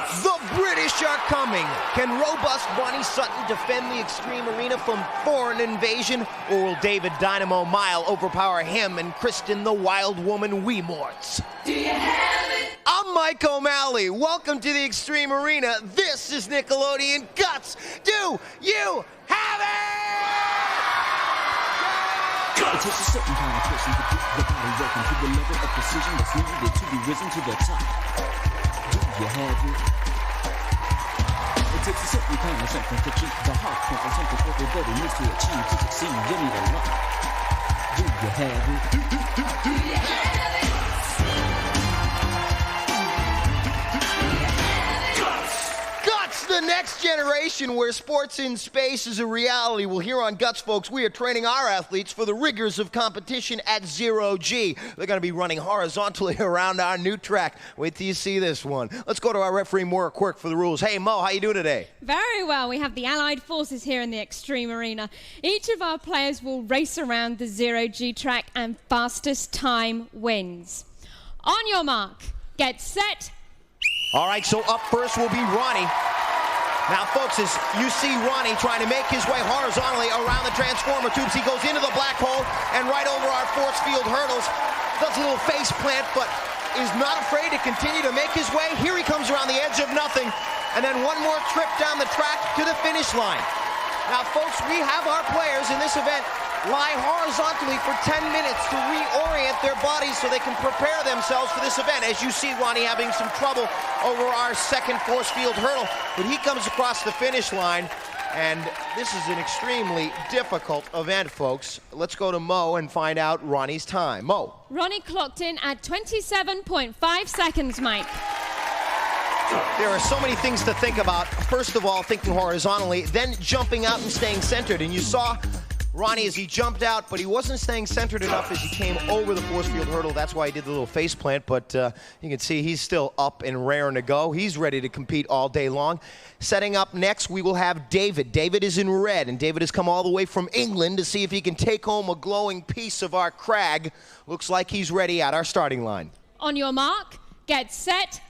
The British are coming. Can robust Ronnie Sutton defend the Extreme Arena from foreign invasion? Or will David Dynamo Myall overpower him and Kristen the Wild Woman Weimorts? Do you have it? I'm Mike O'Malley. Welcome to the Extreme Arena. This is Nickelodeon Guts. Do you have it? It takes a certain kind of person to keep the body working to the level of precision that's needed to be risen to the top. Do you have it? It takes a certain kind of something to keep the heart pumping, something everybody needs to achieve to succeed. You need a lot. Do you have it? Do you have it? Guts, the next generation where sports in space is a reality. Well, here on Guts, folks, we are training our athletes for the rigors of competition at 0G. They're going to be running horizontally around our new track. Wait till you see this one. Let's go to our referee, Moira, Quirk, for the rules. Hey, Mo, how you doing today? Very well. We have the Allied forces here in the Extreme Arena. Each of our players will race around the 0G track and fastest time wins. On your mark, get set. All right, so up first will be Ronnie. Now, folks, as you see Ronnie trying to make his way horizontally around the transformer tubes, he goes into the black hole and right over our force field hurdles. Does a little face plant, but is not afraid to continue to make his way. Here he comes around the edge of nothing, and then one more trip down the track to the finish line. Now, folks, we have our players in this event lie horizontally for 10 minutes to reorient their bodies so they can prepare themselves for this event. As you see Ronnie having some trouble over our second force field hurdle, but he comes across the finish line, and this is an extremely difficult event, folks. Let's go to Mo and find out Ronnie's time. Mo. Ronnie clocked in at 27.5 seconds, Mike. There are so many things to think about. First of all, thinking horizontally, then jumping out and staying centered. And you saw Ronnie as he jumped out, but he wasn't staying centered enough as he came over the force field hurdle. That's why he did the little face plant, but you can see he's still up and raring to go. He's ready to compete all day long. Setting up next, we will have David. David is in red, and David has come all the way from England to see if he can take home a glowing piece of our crag. Looks like he's ready at our starting line. On your mark, get set.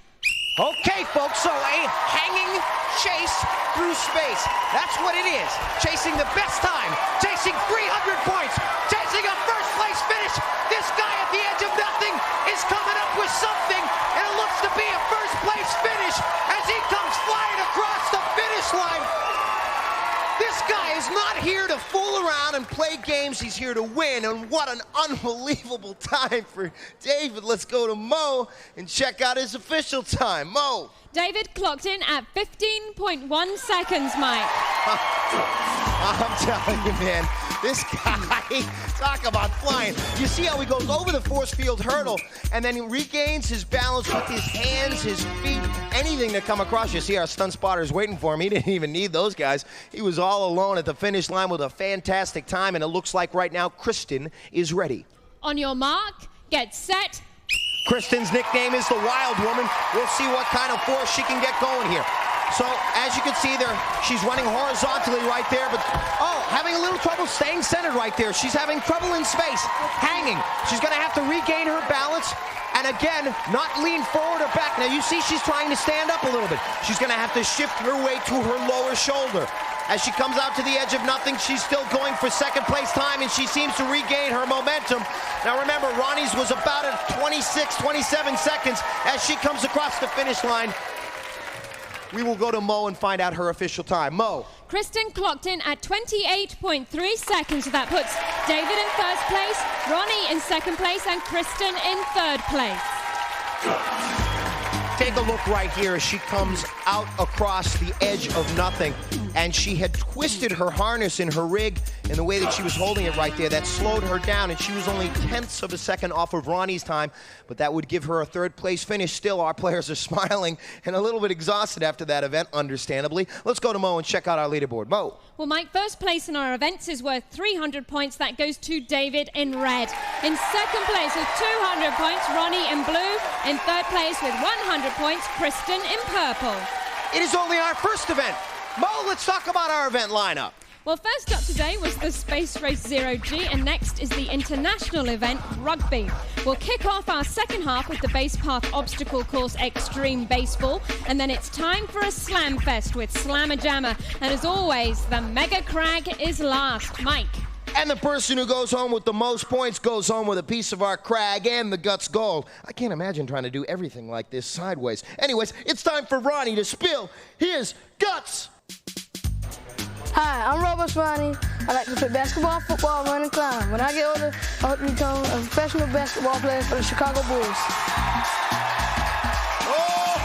Okay, folks, so a hanging chase through space. That's what it is. Chasing the best time, chasing 300 points, chasing a first-place finish. This guy at the edge of nothing is coming up with something, and it looks to be a first-place finish as he comes flying across the finish line. This guy is not here to fool around and play games. He's here to win, and what an unbelievable time for David. Let's go to Mo and check out his official time. Mo. David clocked in at 15.1 seconds, Mike. I'm telling you, man, this guy, talk about flying. You see how he goes over the force field hurdle and then he regains his balance with his hands, his feet, anything to come across. You see our stunt spotters waiting for him. He didn't even need those guys. He was all alone at the finish line with a fantastic time, and it looks like right now Kristen is ready. On your mark, get set. Kristen's nickname is the Wild Woman. We'll see what kind of force she can get going here. So, as you can see there, she's running horizontally right there, but, having a little trouble staying centered right there. She's having trouble in space, hanging. She's going to have to regain her balance, and again, not lean forward or back. Now, you see she's trying to stand up a little bit. She's going to have to shift her weight to her lower shoulder. As she comes out to the edge of nothing, she's still going for second place time, and she seems to regain her momentum. Now remember, Ronnie's was about at 26, 27 seconds as she comes across the finish line. We will go to Mo and find out her official time. Mo. Kristen clocked in at 28.3 seconds. So that puts David in first place, Ronnie in second place, and Kristen in third place. Take a look right here as she comes out across the edge of nothing, and she had twisted her harness in her rig in the way that she was holding it right there. That slowed her down, and she was only tenths of a second off of Ronnie's time, but that would give her a third place finish. Still, our players are smiling and a little bit exhausted after that event, understandably. Let's go to Mo and check out our leaderboard. Mo. Well, Mike, first place in our events is worth 300 points. That goes to David in red. In second place with 200 points, Ronnie in blue. In third place with 100 points, Kristen in purple. It is only our first event. Mo, let's talk about our event lineup. Well, first up today was the Space Race 0G, and next is the international event, Rugby. We'll kick off our second half with the Base Path Obstacle Course Extreme Baseball, and then it's time for a Slam Fest with Slammer Jammer. And as always, the Mega Crag is last. Mike. And the person who goes home with the most points goes home with a piece of our crag and the Guts gold. I can't imagine trying to do everything like this sideways. Anyways, it's time for Ronnie to spill his guts. Hi, I'm Robust Ronnie. I like to play basketball, football, run, and climb. When I get older, I hope to become a professional basketball player for the Chicago Bulls.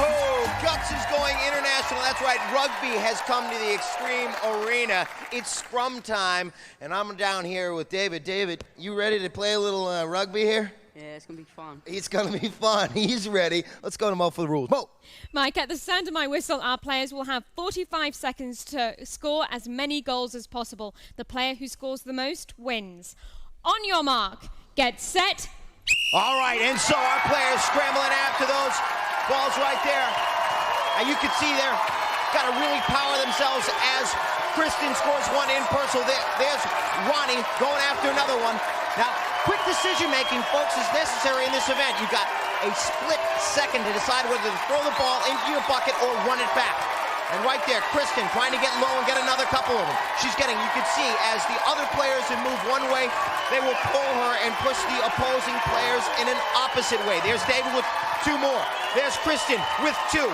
Oh, Guts is going international. That's right, rugby has come to the Extreme Arena. It's scrum time, and I'm down here with David. David, you ready to play a little rugby here? Yeah, it's going to be fun. It's going to be fun. He's ready. Let's go to Mo for the rules. Mo! Mike, at the sound of my whistle, our players will have 45 seconds to score as many goals as possible. The player who scores the most wins. On your mark, get set. All right, and so our players scrambling after those balls right there. And you can see they're got to really power themselves as Kristen scores one in personal. There's Ronnie going after another one. Now, quick decision-making, folks, is necessary in this event. You've got a split second to decide whether to throw the ball into your bucket or run it back. And right there, Kristen trying to get low and get another couple of them. She's getting, you can see, as the other players have moved one way, they will pull her and push the opposing players in an opposite way. There's David with two more. There's Kristen with two.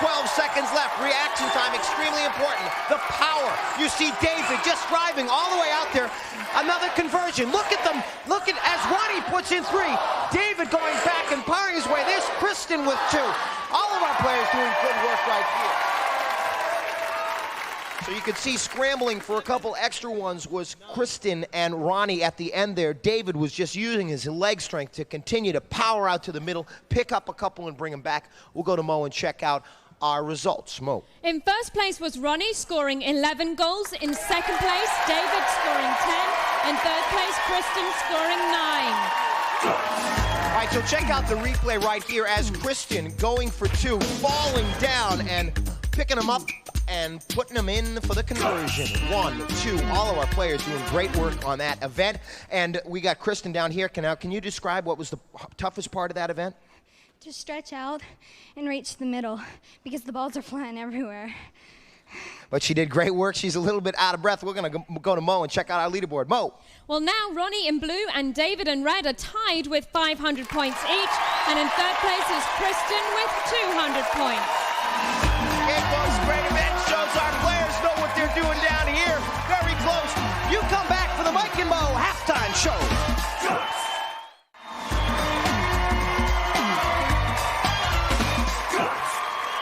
12 seconds left. Reaction time, extremely important. The power. You see David just driving all the way out there. Another conversion. Look at them. Look at as Ronnie puts in three. David going back and powering his way. There's Kristen with two. All of our players doing good work right here. So you can see scrambling for a couple extra ones was Kristen and Ronnie at the end there. David was just using his leg strength to continue to power out to the middle, pick up a couple and bring them back. We'll go to Mo and check out our results. Mo. In first place was Ronnie scoring 11 goals. In second place, David scoring 10. In third place, Kristen scoring 9. All right, so check out the replay right here as Kristen going for two, falling down and picking them up and putting them in for the conversion. 1, 2, all of our players doing great work on that event. And we got Kristen down here. Can you describe what was the toughest part of that event? To stretch out and reach the middle because the balls are flying everywhere. But she did great work. She's a little bit out of breath. We're going to go to Mo and check out our leaderboard. Mo. Well, now Ronnie in blue and David in red are tied with 500 points each. And in third place is Kristen with 200 points. Okay, folks, great event. Shows our players know what they're doing down here. Very close. You come back for the Mike and Mo halftime show.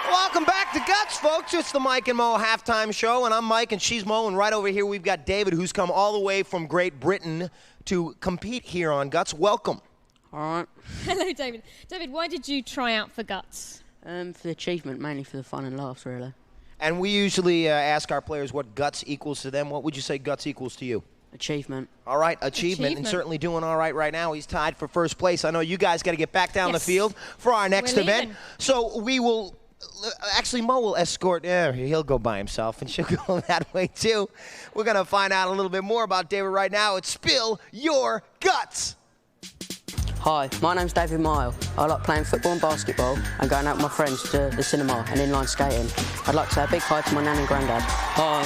Welcome back to Guts, folks. It's the Mike and Mo halftime show, and I'm Mike, and she's Mo, and right over here we've got David, who's come all the way from Great Britain to compete here on Guts. Welcome. All right. Hello, David. David, why did you try out for Guts? For the achievement, mainly for the fun and laughs, really. And we usually ask our players what Guts equals to them. What would you say Guts equals to you? Achievement. All right, achievement, and certainly doing all right now. He's tied for first place. I know you guys got to get back down the field for our next event. So we will... Actually, Mo will escort. He'll go by himself, and she'll go that way, too. We're going to find out a little bit more about David right now. It's Spill Your Guts. Hi, my name's David Myall. I like playing football and basketball and going out with my friends to the cinema and inline skating. I'd like to say a big hi to my nan and granddad. Hi.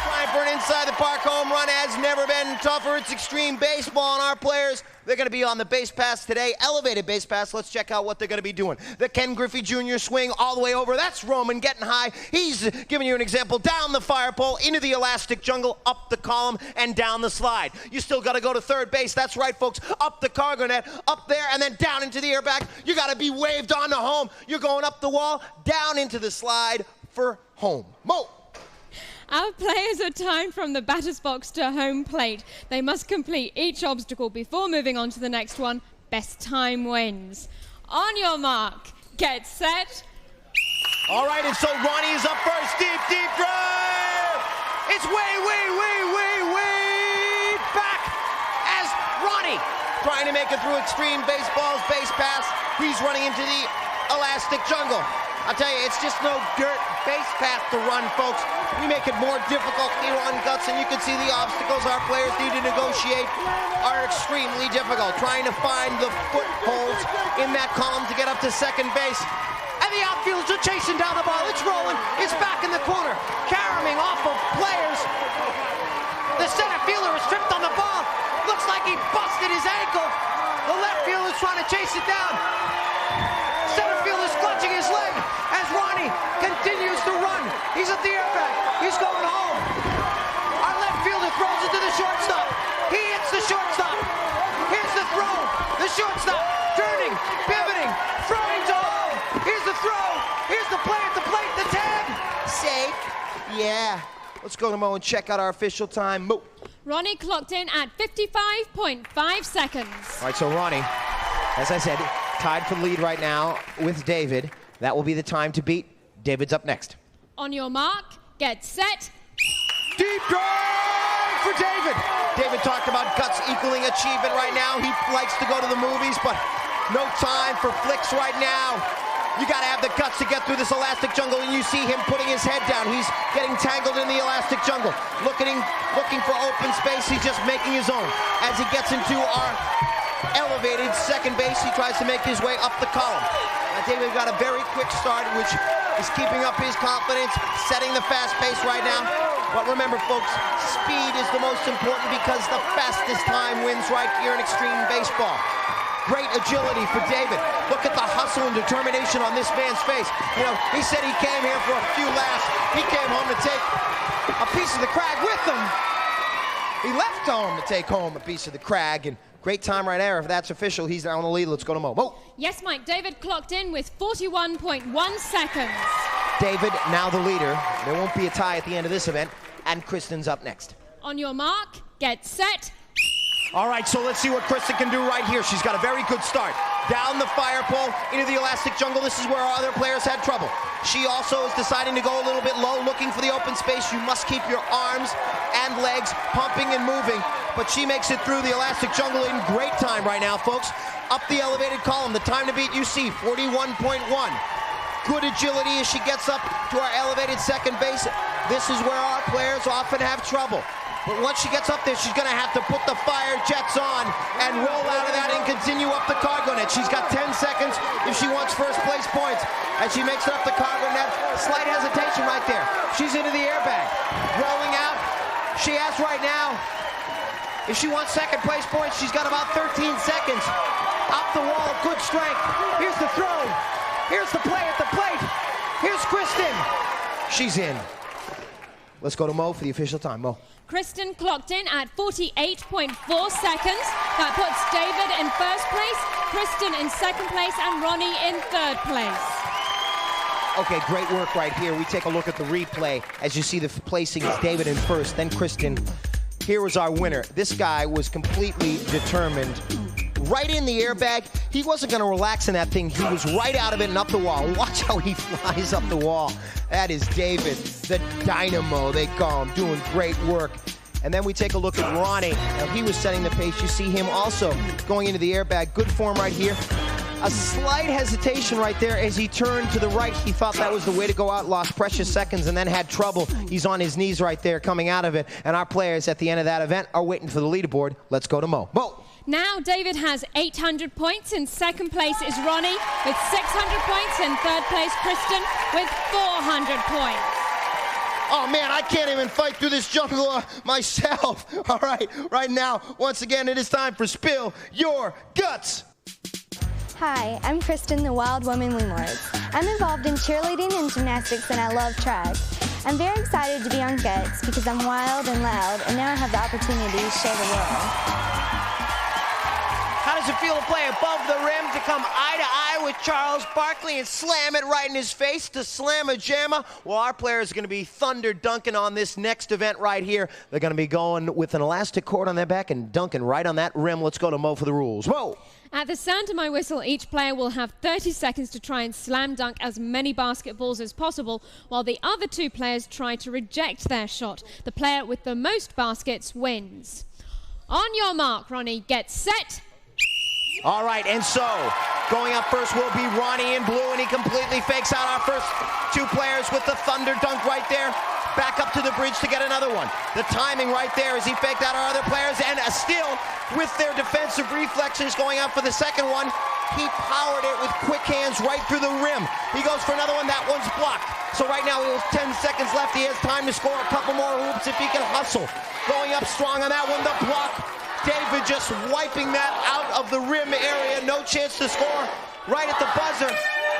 Trying for an inside the park home run has never been tougher. It's extreme baseball, and our players, they're going to be on the base pass today, elevated base pass. Let's check out what they're going to be doing. The Ken Griffey Jr. swing all the way over. That's Roman getting high. He's giving you an example. Down the fire pole, into the elastic jungle, up the column, and down the slide. You still got to go to third base. That's right, folks. Up the cargo net, up there, and then down into the airbag. You got to be waved on to home. You're going up the wall, down into the slide for home. Mo. Our players are timed from the batter's box to home plate. They must complete each obstacle before moving on to the next one. Best time wins. On your mark, get set. All right, and so Ronnie is up first. Deep drive. It's way back as Ronnie trying to make it through extreme baseball's base pass. He's running into the elastic jungle. I'll tell you, it's just no dirt base path to run, folks. We make it more difficult here on Guts, and you can see the obstacles our players need to negotiate are extremely difficult. Trying to find the footholds in that column to get up to second base. And the outfielders are chasing down the ball. It's rolling. It's back in the corner. Caroming off of players. The center fielder is tripped on the ball. Looks like he busted his ankle. The left fielder's trying to chase it down. Center fielder's clutching his leg as Ronnie continues to run. He's at the airbag. He's going home. Our left fielder throws it to the shortstop. He hits the shortstop. Here's the throw. The shortstop turning, pivoting, throwing to home. Here's the throw. Here's the play at the plate. The tag. Safe. Yeah. Let's go to Mo and check out our official time. Mo. Ronnie clocked in at 55.5 seconds. All right, so Ronnie, as I said, tied for the lead right now with David. That will be the time to beat. David's up next. On your mark, get set. Deep drive for David. David talked about Guts equaling achievement right now. He likes to go to the movies, but no time for flicks right now. You got to have the guts to get through this elastic jungle, and you see him putting his head down. He's getting tangled in the elastic jungle. Looking for open space. He's just making his own. As he gets into our elevated second base, he tries to make his way up the column. David got a very quick start, which is keeping up his confidence, setting the fast pace right now. But remember, folks, speed is the most important because the fastest time wins right here in extreme baseball. Great agility for David. Look at the hustle and determination on this man's face. You know, he said he came here for a few laughs. He came home to take a piece of the crag with him. He left home to take home a piece of the crag, and great time right there. If that's official, he's down the lead. Let's go to Mo. Mo. Yes, Mike. David clocked in with 41.1 seconds. David, now the leader. There won't be a tie at the end of this event, and Kristen's up next. On your mark, get set. All right, so let's see what Kristen can do right here. She's got a very good start. Down the fire pole, into the elastic jungle. This is where our other players had trouble. She also is deciding to go a little bit low, looking for the open space. You must keep your arms and legs pumping and moving. But she makes it through the elastic jungle in great time right now, folks. Up the elevated column, the time to beat you see, 41.1. Good agility as she gets up to our elevated second base. This is where our players often have trouble. But once she gets up there, she's going to have to put the fire jets on and roll out of that and continue up the cargo net. She's got 10 seconds if she wants first place points. As she makes it up the cargo net, slight hesitation right there. She's into the airbag. Rolling out. She has right now, if she wants second place points, she's got about 13 seconds. Up the wall, good strength. Here's the throw. Here's the play at the plate. Here's Kristen. She's in. Let's go to Mo for the official time. Mo. Kristen clocked in at 48.4 seconds. That puts David in first place, Kristen in second place, and Ronnie in third place. Okay, great work right here. We take a look at the replay. As you see the placing, it's David in first, then Kristen. Here was our winner. This guy was completely determined. Right in the airbag. He wasn't going to relax in that thing. He was right out of it and up the wall. Watch how he flies up the wall. That is David, the Dynamo, they call him, doing great work. And then we take a look at Ronnie. Now, he was setting the pace. You see him also going into the airbag. Good form right here. A slight hesitation right there as he turned to the right. He thought that was the way to go out, lost precious seconds, and then had trouble. He's on his knees right there coming out of it. And our players at the end of that event are waiting for the leaderboard. Let's go to Mo. Mo. Now David has 800 points. In second place is Ronnie with 600 points. In third place, Kristen with 400 points. Oh man, I can't even fight through this jungle myself. All right now, once again, it is time for Spill Your Guts. Hi, I'm Kristen, the Wild Woman Weimorts. I'm involved in cheerleading and gymnastics, and I love track. I'm very excited to be on Guts because I'm wild and loud, and now I have the opportunity to show the world. How does it feel to play above the rim, to come eye to eye with Charles Barkley and slam it right in his face, to slam a jamma? Well, our players are going to be thunder dunking on this next event right here. They're going to be going with an elastic cord on their back and dunking right on that rim. Let's go to Mo for the rules. Mo! At the sound of my whistle, each player will have 30 seconds to try and slam dunk as many basketballs as possible, while the other two players try to reject their shot. The player with the most baskets wins. On your mark, Ronnie, get set. All right, and so going up first will be Ronnie in blue, and he completely fakes out our first two players with the thunder dunk right there. Back up to the bridge to get another one. The timing right there as he faked out our other players, and still with their defensive reflexes going up for the second one. He powered it with quick hands right through the rim. He goes for another one. That one's blocked. So right now he has 10 seconds left. He has time to score a couple more hoops if he can hustle. Going up strong on that one. The block. David just wiping that out of the rim area. No chance to score. Right at the buzzer.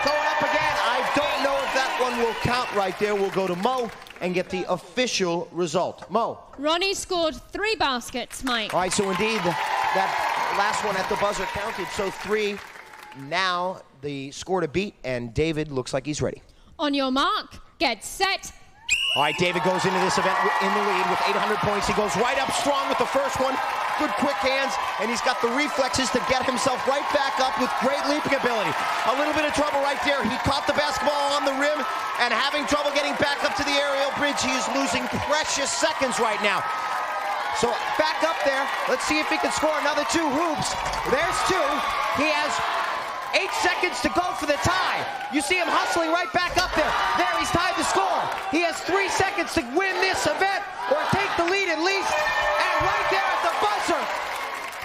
Going up again. I don't know if that one will count right there. We'll go to Mo and get the official result. Mo. Ronnie scored 3 baskets, Mike. All right, so indeed, that last one at the buzzer counted. So 3. Now the score to beat, and David looks like he's ready. On your mark, get set. All right, David goes into this event in the lead with 800 points. He goes right up strong with the first one. Good quick hands, and he's got the reflexes to get himself right back up with great leaping ability. A little bit of trouble right there. He caught the basketball on the rim and having trouble getting back up to the aerial bridge. He is losing precious seconds right now. So back up there. Let's see if he can score another 2 hoops. There's 2. He has 8 seconds to go for the tie. You see him hustling right back up there. There, he's tied the score. He has 3 seconds to win this event or take the lead at least. And right there at the buzzer,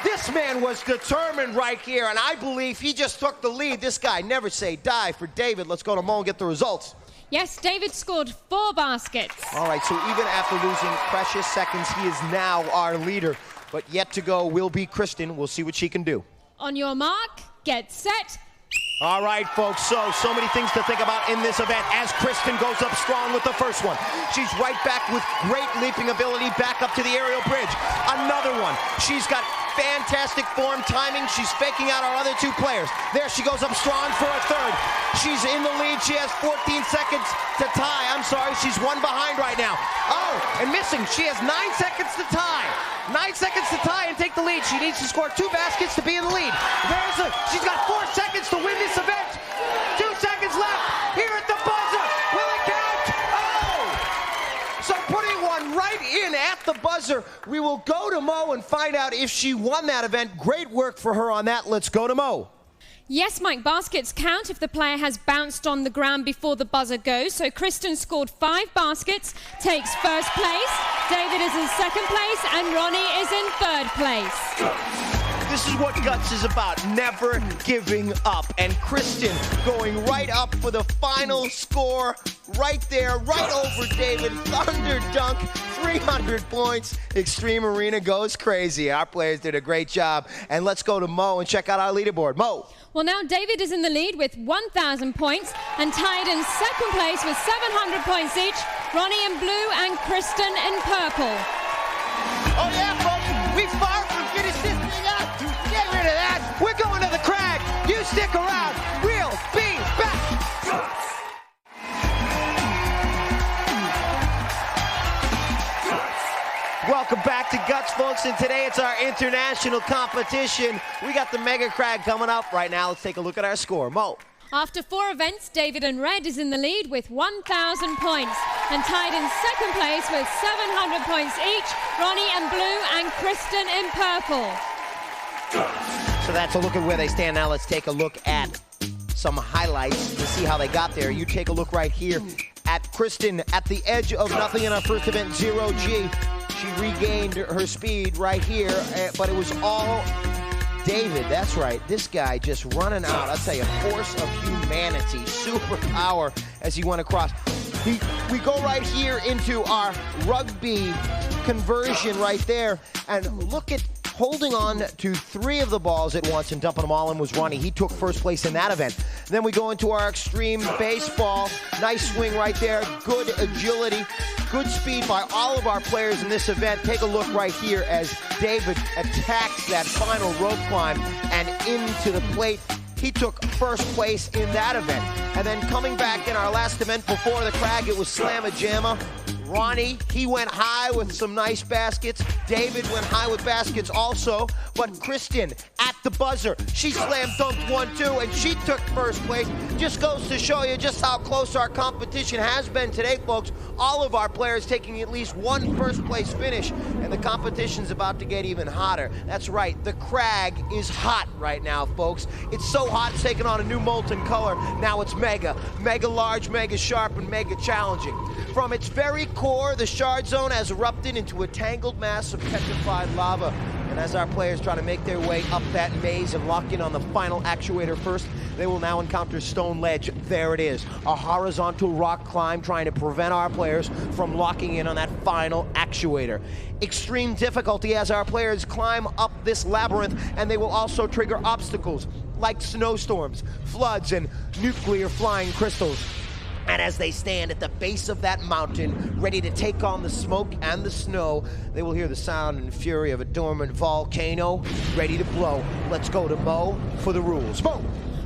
this man was determined right here, and I believe he just took the lead. This guy, never say die for David. Let's go to Mo and get the results. Yes, David scored 4 baskets. All right, so even after losing precious seconds, he is now our leader. But yet to go will be Kristen. We'll see what she can do. On your mark, get set. All right, folks, so many things to think about in this event as Kristen goes up strong with the first one. She's right back with great leaping ability back up to the aerial bridge. Another one. She's got fantastic form timing. She's faking out our other 2 players. There she goes up strong for a third. She's in the lead. She has 14 seconds to tie. I'm sorry, she's 1 behind right now. Oh, and missing. She has 9 seconds to tie. 9 seconds to tie and take the lead. She needs to score 2 baskets to be in the lead. She's got 4 seconds to win this event. 2 seconds left. Here at the buzzer. Will it count? Oh! So putting one right in at the buzzer. We will go to Mo and find out if she won that event. Great work for her on that. Let's go to Mo. Yes, Mike, baskets count if the player has bounced on the ground before the buzzer goes. So Kristen scored 5 baskets, takes first place. David is in second place, and Ronnie is in third place. This is what Guts is about, never giving up. And Kristen going right up for the final score, right there, right over David. Thunder dunk, 300 points. Extreme Arena goes crazy. Our players did a great job. And let's go to Mo and check out our leaderboard. Mo. Well, now David is in the lead with 1,000 points and tied in second place with 700 points each. Ronnie in blue and Kristen in purple. Oh yeah, folks, we far from finished this thing up. Get rid of that. We're going to the crag. You stick around. We'll be back. Welcome back to Guts, folks, and today it's our international competition. We got the Mega Crag coming up right now. Let's take a look at our score. Mo. After 4 events, David in red is in the lead with 1,000 points and tied in second place with 700 points each. Ronnie in blue and Kristen in purple. So that's a look at where they stand now. Let's take a look at some highlights to see how they got there. You take a look right here at Kristen at the edge of nothing in our first event, 0G. She regained her speed right here, but it was all David. That's right. This guy just running out. I'll tell you, force of humanity, superpower as he went across. We go right here into our rugby conversion right there, and look at holding on to 3 of the balls at once and dumping them all in was Ronnie. He took first place in that event. Then we go into our extreme baseball. Nice swing right there. Good agility. Good speed by all of our players in this event. Take a look right here as David attacks that final rope climb and into the plate. He took first place in that event. And then coming back in our last event before the crag, it was Slamma-Jamma. Ronnie, he went high with some nice baskets. David went high with baskets also. But Kristen, at the buzzer, she slam dunked 1, 2, and she took first place. Just goes to show you just how close our competition has been today, folks. All of our players taking at least one first-place finish, and the competition's about to get even hotter. That's right, the crag is hot right now, folks. It's so hot it's taking on a new molten color. Now it's mega large, mega sharp, and mega challenging. From its very core, the shard zone has erupted into a tangled mass of petrified lava. And as our players try to make their way up that maze and lock in on the final actuator first, they will now encounter stone ledge. There it is, a horizontal rock climb trying to prevent our players from locking in on that final actuator. Extreme difficulty as our players climb up this labyrinth, and they will also trigger obstacles like snowstorms, floods, and nuclear flying crystals. And as they stand at the base of that mountain, ready to take on the smoke and the snow, they will hear the sound and fury of a dormant volcano ready to blow. Let's go to Mo for the rules. Mo!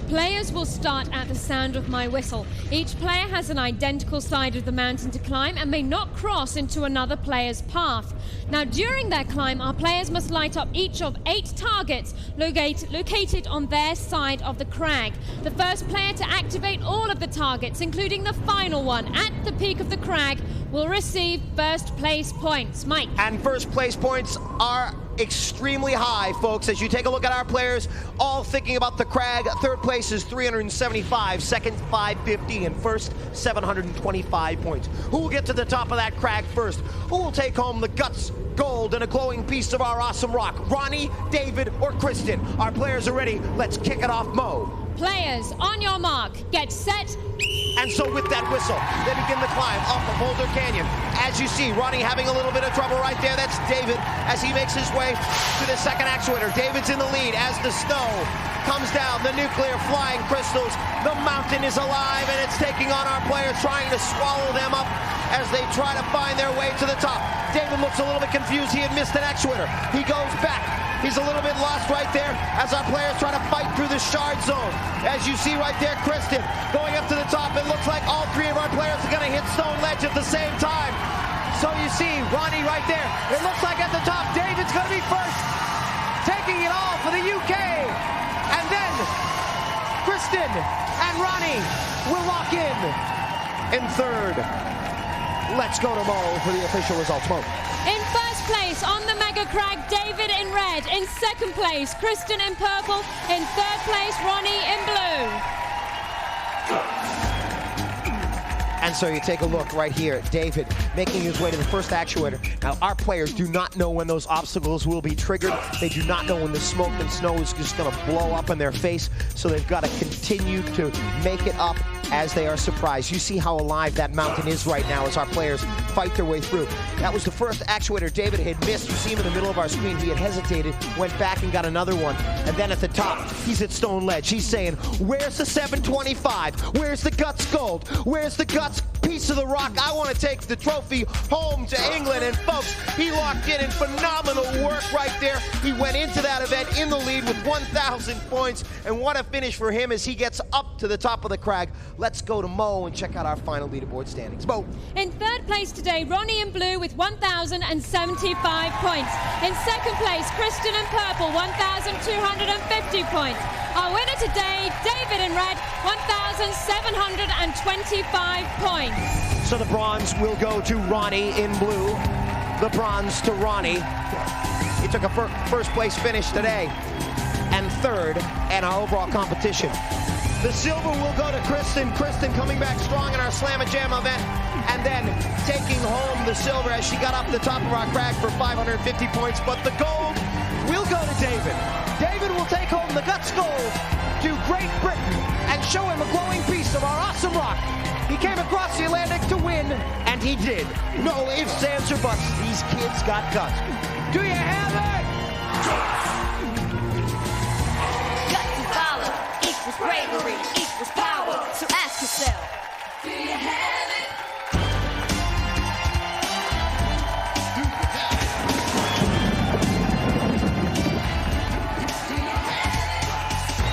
Players will start at the sound of my whistle. Each player has an identical side of the mountain to climb and may not cross into another player's path. Now, during their climb, our players must light up each of 8 targets located on their side of the crag. The first player to activate all of the targets, including the final one at the peak of the crag, will receive first place points. Mike. And first place points are extremely high, folks, as you take a look at our players, all thinking about the crag. Third place is 375, second 550, and first 725 points. Who will get to the top of that crag first? Who will take home the guts, gold, and a glowing piece of our awesome rock? Ronnie, David, or Kristen? Our players are ready. Let's kick it off, Mo. Players, on your mark, get set. And so with that whistle, they begin the climb up a Boulder Canyon. As you see, Ronnie having a little bit of trouble right there. That's David as he makes his way to the second actuator. David's in the lead as the snow comes down, the nuclear flying crystals. The mountain is alive and it's taking on our players, trying to swallow them up as they try to find their way to the top. David looks a little bit confused. He had missed an actuator. He goes back. He's a little bit lost right there as our players try to fight through the shard zone. As you see right there, Kristen going up to the top. It looks like all 3 of our players are going to hit stone ledge at the same time. So you see Ronnie right there. It looks like at the top, David's going to be first, taking it all for the UK. And then Kristen and Ronnie will lock in third. Let's go to Mo for the official results. Mo. In first place on the Mega Crag, David in red. In second place, Kristen in purple. In third place, Ronnie in blue. And so you take a look right here, David making his way to the first actuator. Now, our players do not know when those obstacles will be triggered. They do not know when the smoke and snow is just going to blow up in their face. So they've got to continue to make it up as they are surprised. You see how alive that mountain is right now as our players fight their way through. That was the first actuator David had missed. You see him in the middle of our screen. He had hesitated, went back and got another one. And then at the top, he's at stone ledge. He's saying, where's the 725? Where's the guts gold? Where's the guts piece of the rock? I want to take the trophy home to England. And folks, he locked in phenomenal work right there. He went into that event in the lead with 1,000 points. And what a finish for him as he gets up to the top of the crag. Let's go to Mo and check out our final leaderboard standings. Mo. In third place today, Ronnie in blue with 1,075 points. In second place, Kristen in purple, 1,250 points. Our winner today, David in red, 1,725 points. So the bronze will go to Ronnie in blue. The bronze to Ronnie. He took a first place finish today and third in our overall competition. The silver will go to Kristen. Kristen coming back strong in our Slam and Jam event and then taking home the silver as she got up the top of our crag for 550 points. But the gold will go to David. David will take home the guts gold to Great Britain and show him a glowing piece of our awesome rock. He came across the Atlantic to win, and he did. No ifs, ands, or buts. These kids got guts. Do you have it? Guts and valor equals bravery equals power. So ask yourself, do you have it?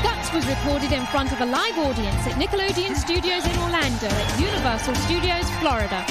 Guts was recorded in front of a live audience at Nickelodeon Studios in Orlando at Universal Studios, Florida.